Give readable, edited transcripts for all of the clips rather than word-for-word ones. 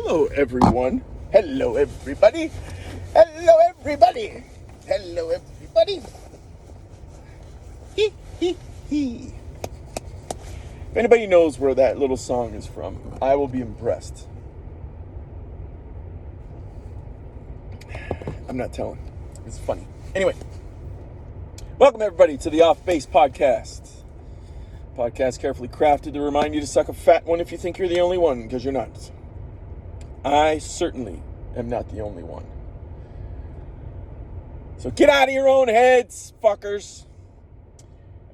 Hello, everyone. Hello, everybody. Hello, everybody. Hello, everybody. Hee, hee, hee. If anybody knows where that little song is from, I will be impressed. I'm not telling. It's funny. Anyway, welcome, everybody, to the Off Base Podcast. Podcast carefully crafted to remind you to suck a fat one if you think you're the only one, because you're not. I certainly am not the only one. So get out of your own heads, fuckers.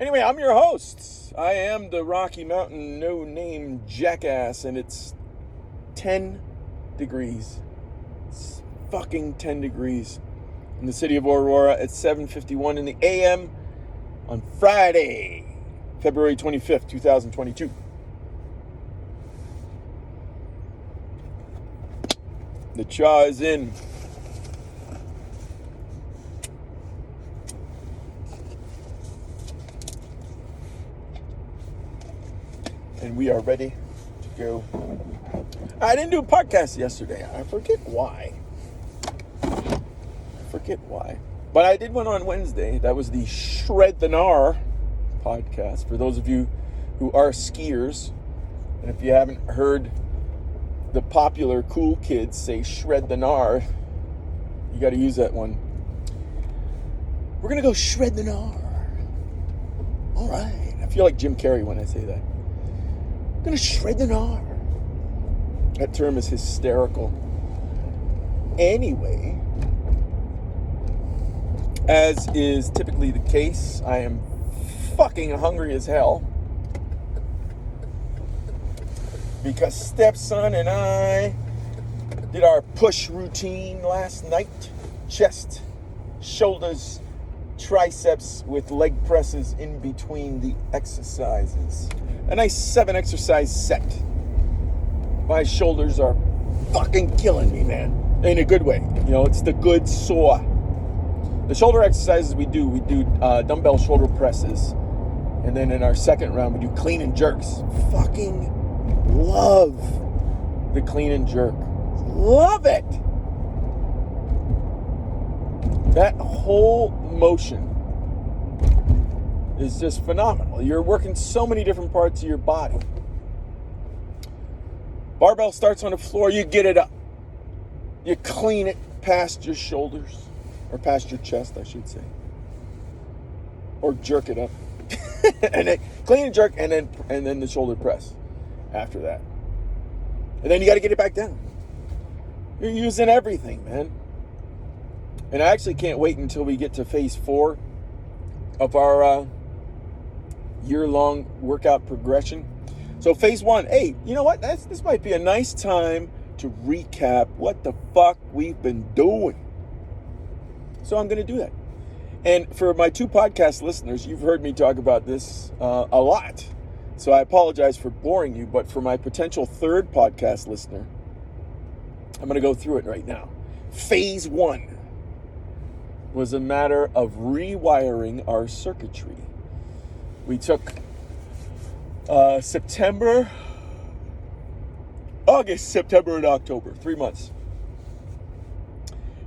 Anyway, I'm your host. I am the Rocky Mountain no-name Jackass, and it's 10 degrees. It's fucking 10 degrees in the city of Aurora at 7:51 in the a.m. on Friday, February 25th, 2022. The chaw is in. And we are ready to go. I didn't do a podcast yesterday. I forget why. But I did one on Wednesday. That was the Shred the Gnar podcast. For those of you who are skiers, and if you haven't heard the popular cool kids say shred the gnar, you got to use that one. We're going to go shred the gnar. All right. I feel like Jim Carrey when I say that. I'm going to shred the gnar. That term is hysterical. Anyway, as is typically the case, I am fucking hungry as hell. Because stepson and I did our push routine last night. Chest, shoulders, triceps with leg presses in between the exercises. A nice 7 exercise set. My shoulders are fucking killing me, man. In a good way. You know, it's the good sore. The shoulder exercises we do dumbbell shoulder presses. And then in our second round, we do clean and jerks. Fucking love the clean and jerk. Love it. That whole motion is just phenomenal. You're working so many different parts of your body. Barbell starts on the floor, you get it up. You clean it past your shoulders, or past your chest, I should say. Or jerk it up. And then clean and jerk, and then the shoulder press after that. And then you got to get it back down. You're using everything, man. And I actually can't wait until we get to phase 4 of our year-long workout progression. So phase 1, hey, you know what? This might be a nice time to recap what the fuck we've been doing. So I'm going to do that. And for my 2 podcast listeners, you've heard me talk about this a lot. So I apologize for boring you, but for my potential 3rd podcast listener, I'm going to go through it right now. Phase 1 was a matter of rewiring our circuitry. We took August, September, and October, 3 months,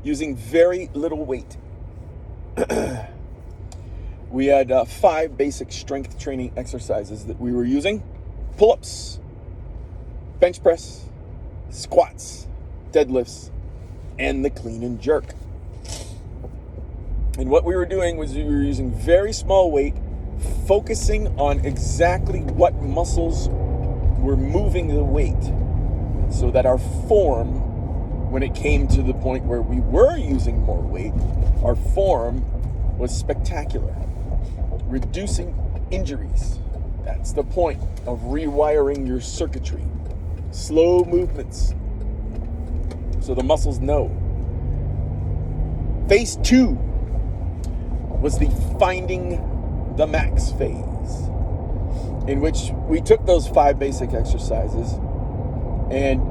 using very little weight. We had 5 basic strength training exercises that we were using. Pull-ups, bench press, squats, deadlifts, and the clean and jerk. And what we were doing was we were using very small weight, focusing on exactly what muscles were moving the weight, so that our form, when it came to the point where we were using more weight, our form was spectacular. Reducing injuries. That's the point of rewiring your circuitry. Slow movements, so the muscles know. Phase 2 was the finding the max phase, in which we took those 5 basic exercises and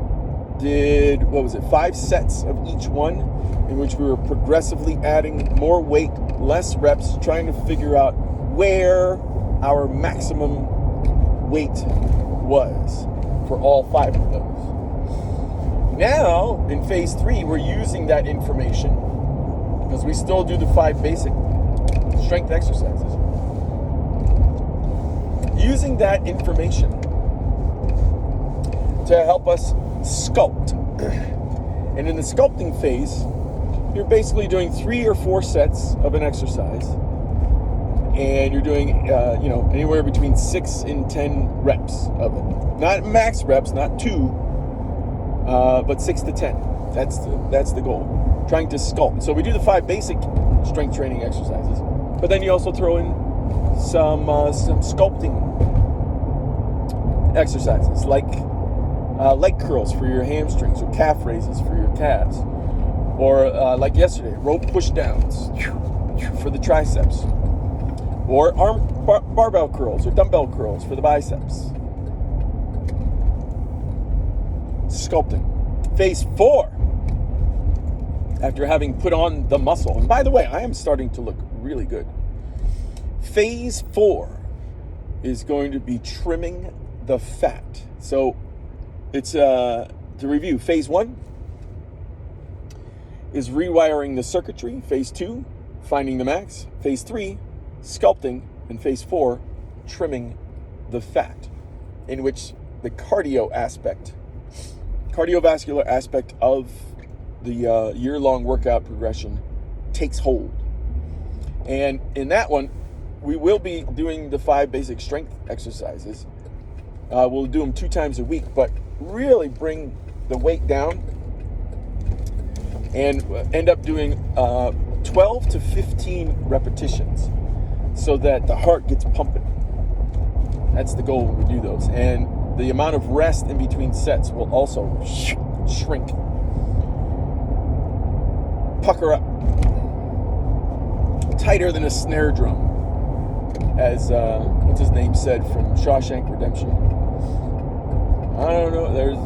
did, 5 sets of each one, in which we were progressively adding more weight, less reps, trying to figure out where our maximum weight was for all 5 of those. Now, in phase 3, we're using that information, because we still do the 5 basic strength exercises. Using that information to help us sculpt. And in the sculpting phase, you're basically doing 3 or 4 sets of an exercise. And you're doing, anywhere between 6 and 10 reps of it. Not max reps, not 2. But 6 to 10. That's the goal. Trying to sculpt. So we do the 5 basic strength training exercises, but then you also throw in some sculpting exercises, like leg curls for your hamstrings, or calf raises for your calves, or like yesterday, rope push downs for the triceps, or arm barbell curls or dumbbell curls for the biceps. Sculpting. Phase 4, after having put on the muscle, and by the way, I am starting to look really good. Phase 4 is going to be trimming the fat. So it's to review. Phase 1 is rewiring the circuitry. Phase 2, finding the max. Phase 3, sculpting. And phase 4, trimming the fat, in which the cardiovascular aspect of the year-long workout progression takes hold. And in that one, we will be doing the 5 basic strength exercises. We'll do them 2 times a week, but really bring the weight down and end up doing 12 to 15 repetitions so that the heart gets pumping. That's the goal when we do those. And the amount of rest in between sets will also shrink. Pucker up. Tighter than a snare drum, as what's his name said from Shawshank Redemption. I don't know, there's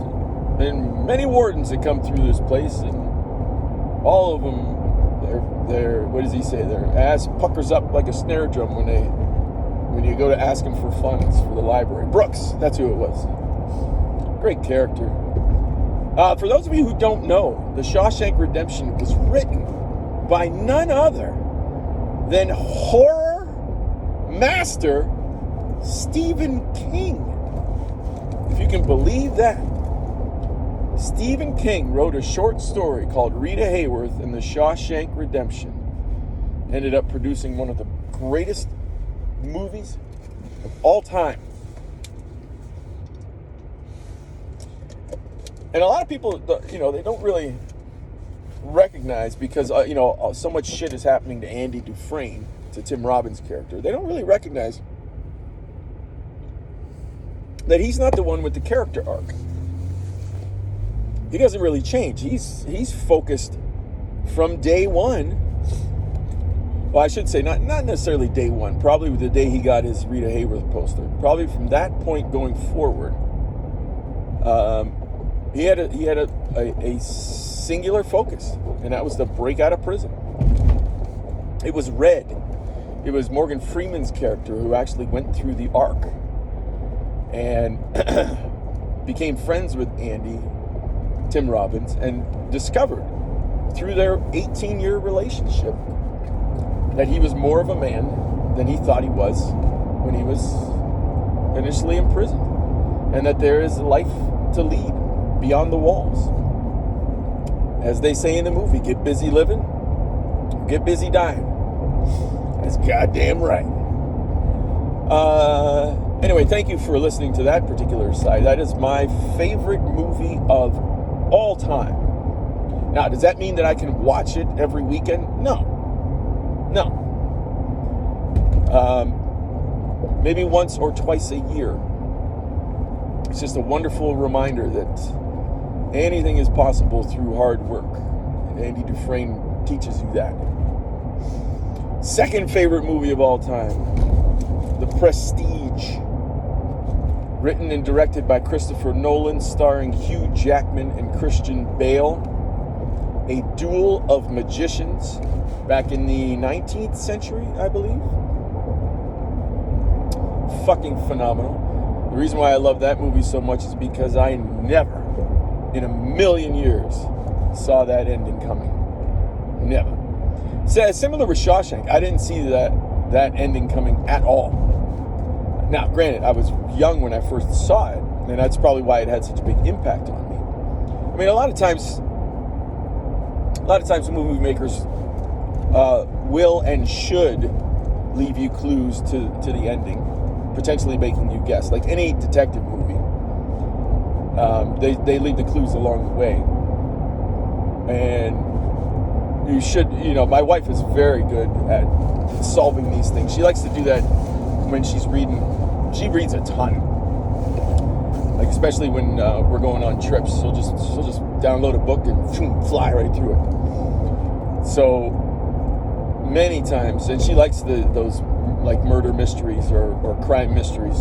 been many wardens that come through this place, and all of them, they're what does he say? Their ass puckers up like a snare drum when you go to ask him for funds for the library. Brooks, that's who it was. Great character. For those of you who don't know, the Shawshank Redemption was written by none other than horror master Stephen King. If you can believe that. Stephen King wrote a short story called Rita Hayworth and the Shawshank Redemption. Ended up producing one of the greatest movies of all time. And a lot of people, they don't really recognize, because, so much shit is happening to Andy Dufresne, to Tim Robbins' character. They don't really recognize that he's not the one with the character arc. He doesn't really change. He's focused from day one. Well, I should say not necessarily day one. Probably the day he got his Rita Hayworth poster. Probably from that point going forward, he had a singular focus, and that was to break out of prison. It was Red. It was Morgan Freeman's character who actually went through the arc and became friends with Andy, Tim Robbins, and discovered through their 18-year relationship that he was more of a man than he thought he was when he was initially imprisoned, and that there is a life to lead beyond the walls. As they say in the movie, get busy living, get busy dying. That's goddamn right. Anyway, thank you for listening to that particular side. That is my favorite movie of all time. Now, does that mean that I can watch it every weekend? No. Maybe once or twice a year. It's just a wonderful reminder that anything is possible through hard work. And Andy Dufresne teaches you that. Second favorite movie of all time, The Prestige. Written and directed by Christopher Nolan, starring Hugh Jackman and Christian Bale. A duel of magicians back in the 19th century, I believe. Fucking phenomenal. The reason why I love that movie so much is because I never in a million years saw that ending coming. Never. So, similar with Shawshank, I didn't see that ending coming at all. Now, granted, I was young when I first saw it, and that's probably why it had such a big impact on me. I mean, a lot of times movie makers will and should leave you clues to the ending, potentially making you guess. Like any detective movie, they leave the clues along the way. And you should, my wife is very good at solving these things. She likes to do that when she's reading. She reads a ton. Like especially when we're going on trips, she'll just download a book and fly right through it. So many times, and she likes those like murder mysteries or crime mysteries,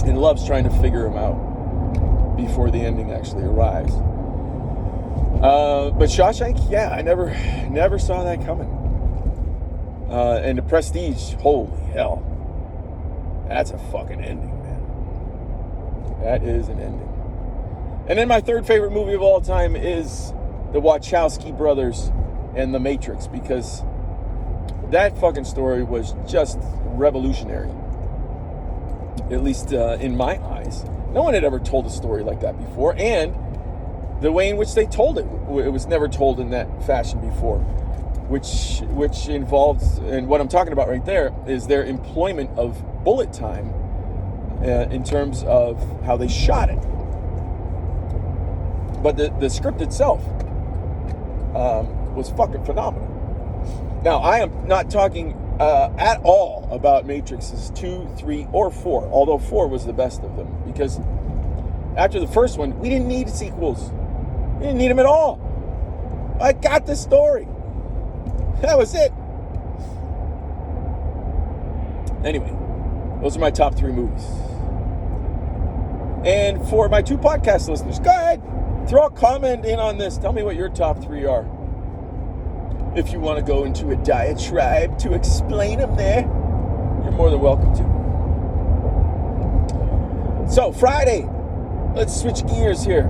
and loves trying to figure them out before the ending actually arrives. But Shawshank, yeah, I never saw that coming. And The Prestige, holy hell, that's a fucking ending, man. That is an ending. And then my third favorite movie of all time is the Wachowski brothers and The Matrix, because that fucking story was just revolutionary, at least in my eyes. No one had ever told a story like that before, and the way in which they told it was never told in that fashion before, which involves, and what I'm talking about right there is their employment of bullet time in terms of how they shot it. But the script itself was fucking phenomenal. Now, I am not talking at all about Matrixes 2, 3, or 4, although 4 was the best of them, because after the first one, we didn't need sequels. We didn't need them at all. I got the story. That was it. Anyway, those are my top 3 movies. And for my 2 podcast listeners, go ahead, throw a comment in on this. Tell me what your top 3 are. If you want to go into a diatribe to explain them there, you're more than welcome to. So, Friday, let's switch gears here.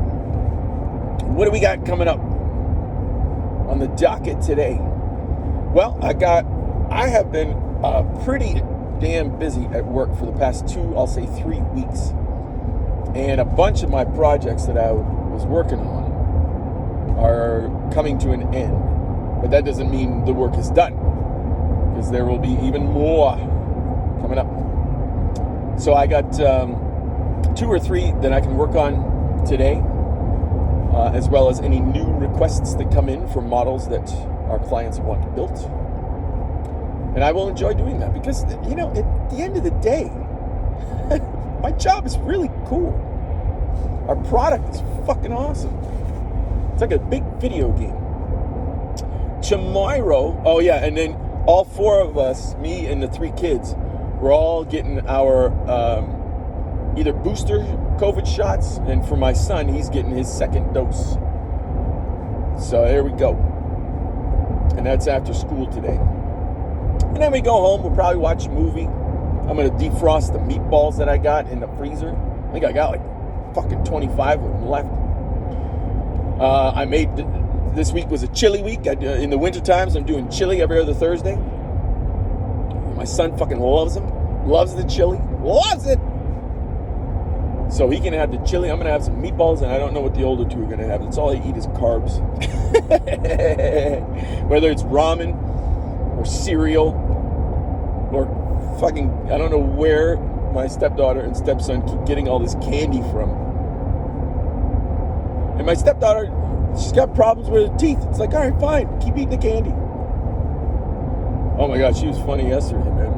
What do we got coming up on the docket today? Well, I have been pretty damn busy at work for the past 2, I'll say 3 weeks. And a bunch of my projects that I was working on are coming to an end. But that doesn't mean the work is done, because there will be even more coming up. So I got 2 or 3 that I can work on today, as well as any new requests that come in for models that our clients want built. And I will enjoy doing that because, at the end of the day, my job is really cool. Our product is fucking awesome. It's like a big video game. Tomorrow, oh yeah, and then all 4 of us, me and the 3 kids, we're all getting our either booster COVID shots, and for my son, he's getting his 2nd dose. So there we go. And that's after school today. And then we go home, we'll probably watch a movie. I'm going to defrost the meatballs that I got in the freezer. I think I got like fucking 25 of them left. I made... This week was a chili week. In the winter times, I'm doing chili every other Thursday. My son fucking loves them. Loves the chili. Loves it. So he can have the chili. I'm going to have some meatballs, and I don't know what the older 2 are going to have. That's all they eat is carbs. Whether it's ramen or cereal or fucking, I don't know where my stepdaughter and stepson keep getting all this candy from. And my stepdaughter, she's got problems with her teeth. It's like, all right, fine, keep eating the candy. Oh my God, she was funny yesterday, man.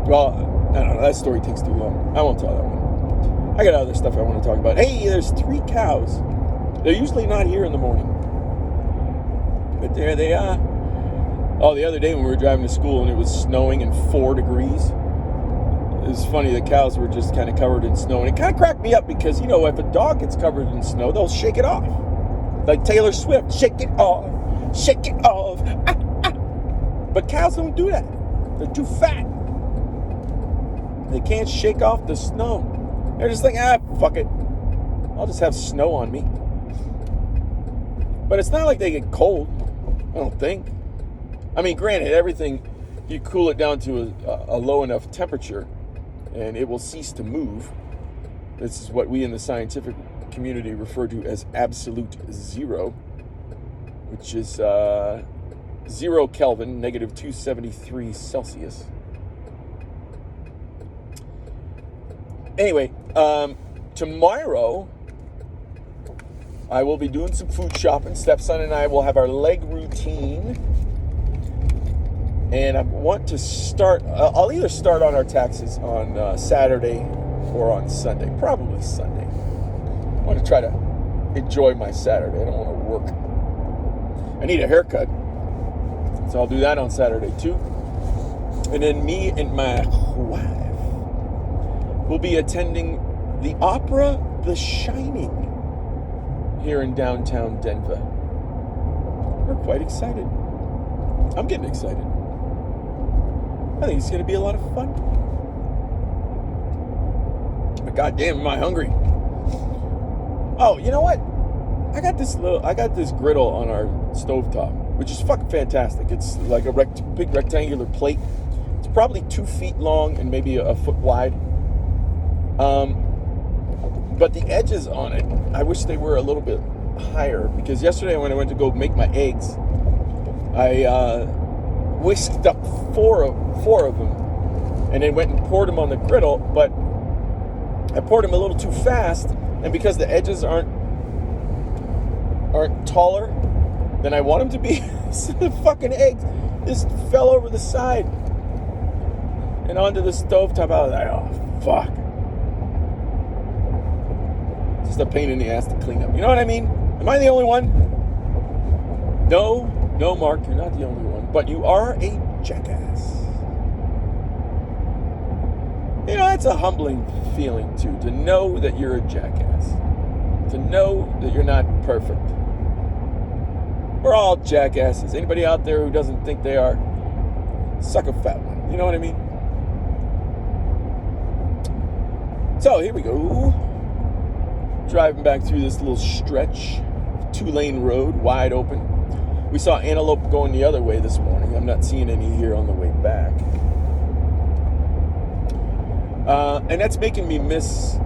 Well, I don't know, that story takes too long. I won't tell that one. I got other stuff I want to talk about. Hey, there's 3 cows. They're usually not here in the morning, but there they are. Oh, the other day when we were driving to school and it was snowing and 4 degrees, it was funny, the cows were just kind of covered in snow. And it kind of cracked me up because, if a dog gets covered in snow, they'll shake it off. Like Taylor Swift, shake it off, shake it off. Ah, ah. But cows don't do that. They're too fat. They can't shake off the snow. They're just like, fuck it. I'll just have snow on me. But it's not like they get cold, I don't think. I mean, granted, everything, you cool it down to a low enough temperature and it will cease to move. This is what we in the scientific community refer to as absolute zero, which is 0 Kelvin, negative 273 Celsius. Anyway, tomorrow I will be doing some food shopping. Stepson and I will have our leg routine. And I want to start, I'll either start on our taxes on Saturday or on Sunday. Probably Sunday. I want to try to enjoy my Saturday. I don't want to work. I need a haircut. So I'll do that on Saturday too. And then me and my wife will be attending the opera The Shining here in downtown Denver. We're quite excited. I'm getting excited. I think it's going to be a lot of fun. But goddamn, am I hungry? Oh, you know what? I got this griddle on our stovetop, which is fucking fantastic. It's like a big rectangular plate. It's probably 2 feet long and maybe a foot wide. But the edges on it, I wish they were a little bit higher, because yesterday when I went to go make my eggs, I whisked up four of them and then went and poured them on the griddle, but I poured them a little too fast, and because the edges aren't taller than I want them to be, so the fucking eggs just fell over the side and onto the stovetop. I was like, oh fuck. Just a pain in the ass to clean up. You know what I mean? Am I the only one? No, Mark, you're not the only one. But you are a jackass. You know, that's a humbling feeling, too, to know that you're a jackass. To know that you're not perfect. We're all jackasses. Anybody out there who doesn't think they are, suck a fat one. You know what I mean? So, here we go. Driving back through this little stretch, 2-lane road, wide open. We saw antelope going the other way this morning. I'm not seeing any here on the way back. And that's making me miss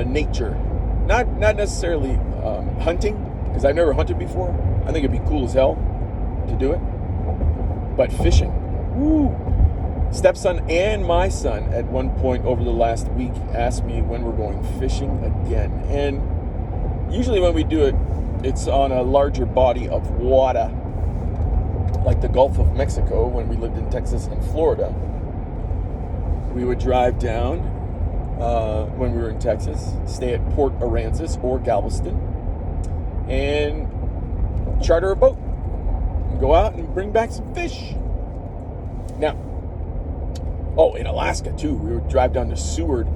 nature. Not necessarily hunting, because I've never hunted before. I think it'd be cool as hell to do it. But fishing. Woo! Stepson and my son at one point over the last week asked me when we're going fishing again. And usually when we do it, it's on a larger body of water, like the Gulf of Mexico when we lived in Texas and Florida. We would drive down when we were in Texas, stay at Port Aransas or Galveston, and charter a boat, and go out and bring back some fish. Now, in Alaska too, we would drive down to Seward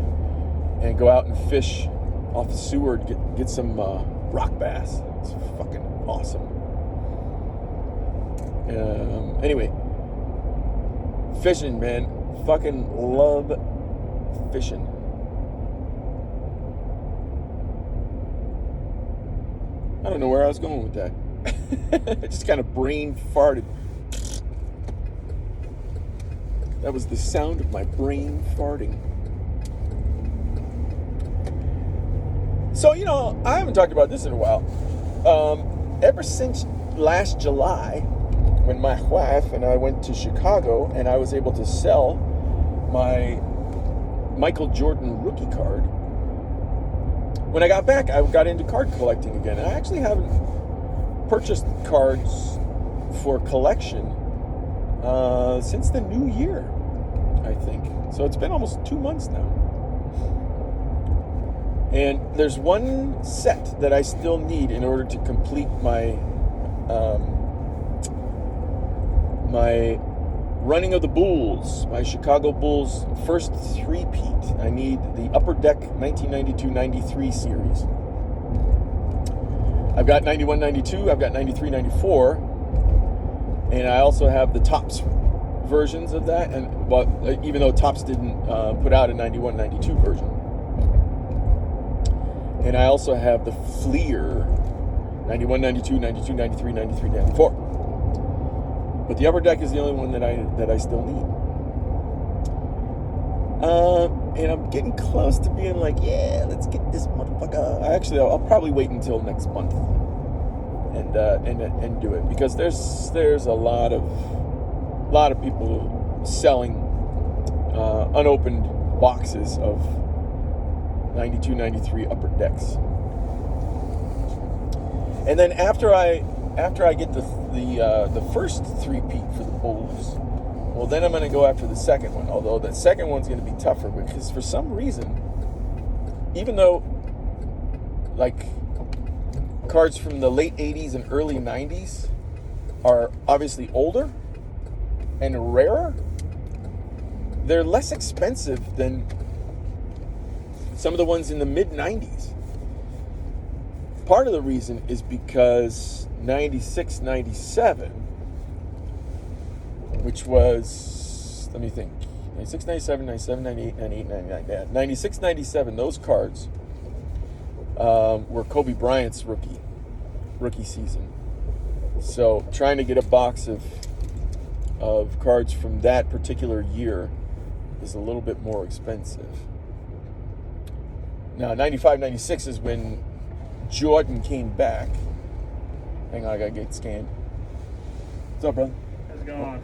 and go out and fish off the Seward, get some rock bass. It's fucking awesome. Anyway, fishing, man. Fucking love fishing. I don't know where I was going with that. I just kind of brain farted. That was the sound of my brain farting. So, you know, I haven't talked about this in a while. Ever since last July, when my wife and I went to Chicago and I was able to sell my Michael Jordan rookie card, when I got back, I got into card collecting again. And I actually haven't purchased cards for collection since the new year, I think. So it's been almost 2 months now. And there's one set that I still need in order to complete my my running of the Bulls, my Chicago Bulls first three-peat. I need the Upper Deck 1992-93 series. I've got 91-92, I've got 93-94, and I also have the Topps versions of that. And even though Topps didn't put out a 91-92 version. And I also have the Fleer 91, 92, 92, 93, 93, 94. But the upper deck is the only one that I still need. And I'm getting close to being like, yeah, let's get this motherfucker. I'll probably wait until next month and do it, because there's a lot of people selling unopened boxes of 92, 93 upper decks. And then after I get the first three-peat for the Bulls, well, then I'm going to go after the second one. Although that second one's going to be tougher, because for some reason, even though like cards from the late 80s and early 90s are obviously older and rarer, they're less expensive than some of the ones in the mid 90s. Part of the reason is because 96, 97, which was, let me think, 96, 97, 97, 98, 98, 99, yeah, 96, 97, those cards were Kobe Bryant's rookie season. So trying to get a box of cards from that particular year is a little bit more expensive. Now, 95, 96 is when Jordan came back. Hang on, I gotta get scanned. What's up, brother? How's it going?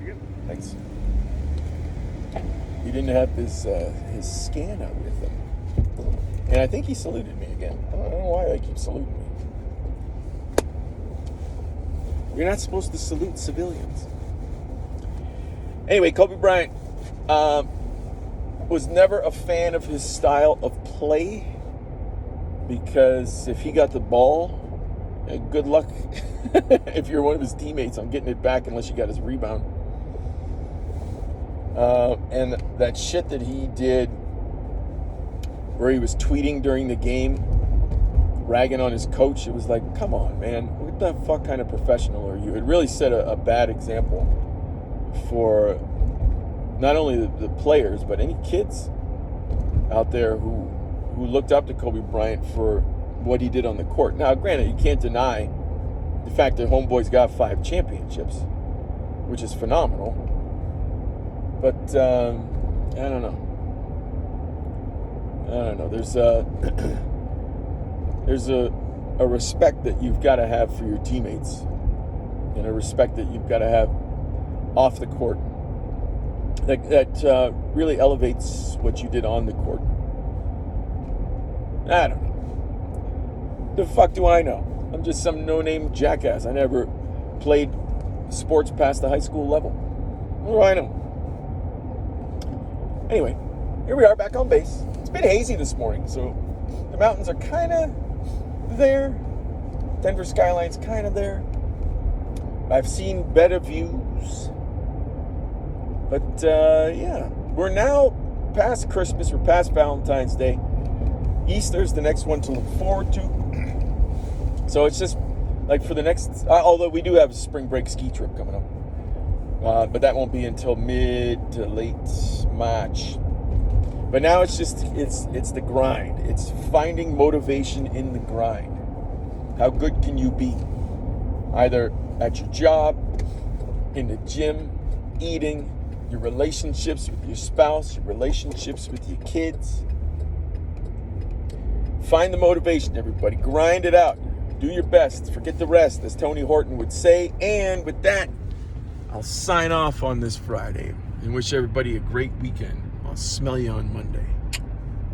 Good. Thanks. He didn't have his scanner with him. And I think he saluted me again. I don't know why they keep saluting me. You're not supposed to salute civilians. Anyway, Kobe Bryant was never a fan of his style of play, because if he got the ball, good luck if you're one of his teammates on getting it back, unless you got his rebound. And that shit that he did where he was tweeting during the game, ragging on his coach, it was like, come on, man, what the fuck kind of professional are you? It really set a bad example for not only the players, but any kids out there who looked up to Kobe Bryant for what he did on the court. Now, granted, you can't deny the fact that homeboy's got 5 championships, which is phenomenal. But I don't know. There's a respect that you've got to have for your teammates, and a respect that you've got to have off the court that really elevates what you did on the court. I don't know. The fuck do I know? I'm just some no-name jackass. I never played sports past the high school level. What do I know? Anyway, here we are back on base. It's been hazy this morning, so the mountains are kind of there. Denver skyline's kind of there. I've seen better views. But, yeah. We're now past Christmas. We're past Valentine's Day. Easter's the next one to look forward to. So it's just like for the next, although we do have a spring break ski trip coming up, but that won't be until mid to late March. But now it's just, it's the grind. It's finding motivation in the grind. How good can you be? Either at your job, in the gym, eating, your relationships with your spouse, your relationships with your kids. Find the motivation, everybody. Grind it out. Do your best. Forget the rest, as Tony Horton would say. And with that, I'll sign off on this Friday and wish everybody a great weekend. I'll smell you on Monday.